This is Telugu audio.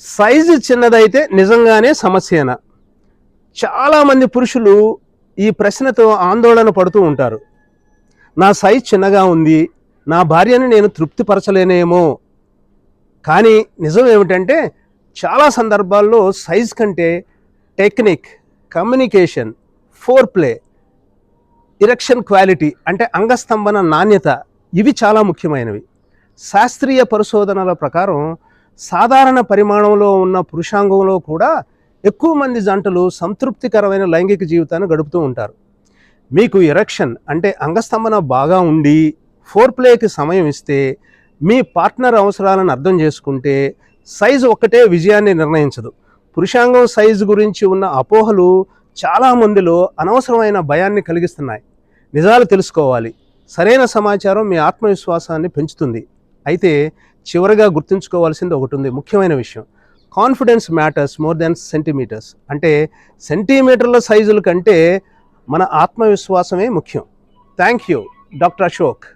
సైజు చిన్నదైతే నిజంగానే సమస్యేనా? చాలామంది పురుషులు ఈ ప్రశ్నతో ఆందోళన పడుతూ ఉంటారు. నా సైజ్ చిన్నగా ఉంది, నా భార్యను నేను తృప్తిపరచలేనేమో. కానీ నిజం ఏమిటంటే చాలా సందర్భాల్లో సైజ్ కంటే technique, communication, four play, erection quality అంటే అంగస్తంభన నాణ్యత ఇవి చాలా ముఖ్యమైనవి. శాస్త్రీయ పరిశోధనల ప్రకారం సాధారణ పరిమాణంలో ఉన్న పురుషాంగంలో కూడా ఎక్కువ మంది జంటలు సంతృప్తికరమైన లైంగిక జీవితాన్ని గడుపుతూ ఉంటారు. మీకు ఎరెక్షన్ అంటే అంగస్తంభన బాగా ఉండి ఫోర్ ప్లేకి సమయం ఇస్తే, మీ పార్ట్నర్ అవసరాలను అర్థం చేసుకుంటే సైజు ఒక్కటే విజయాన్ని నిర్ణయించదు. పురుషాంగం సైజు గురించి ఉన్న అపోహలు చాలామందిలో అనవసరమైన భయాన్ని కలిగిస్తున్నాయి. నిజాలు తెలుసుకోవాలి. సరైన సమాచారం మీ ఆత్మవిశ్వాసాన్ని పెంచుతుంది. అయితే చివరిగా గుర్తుంచుకోవాల్సింది ఒకటి ఉంది, ముఖ్యమైన విషయం. Confidence matters more than centimetres. అంటే సెంటీమీటర్ల సైజుల కంటే మన ఆత్మవిశ్వాసమే ముఖ్యం. Thank you, doctor Ashok.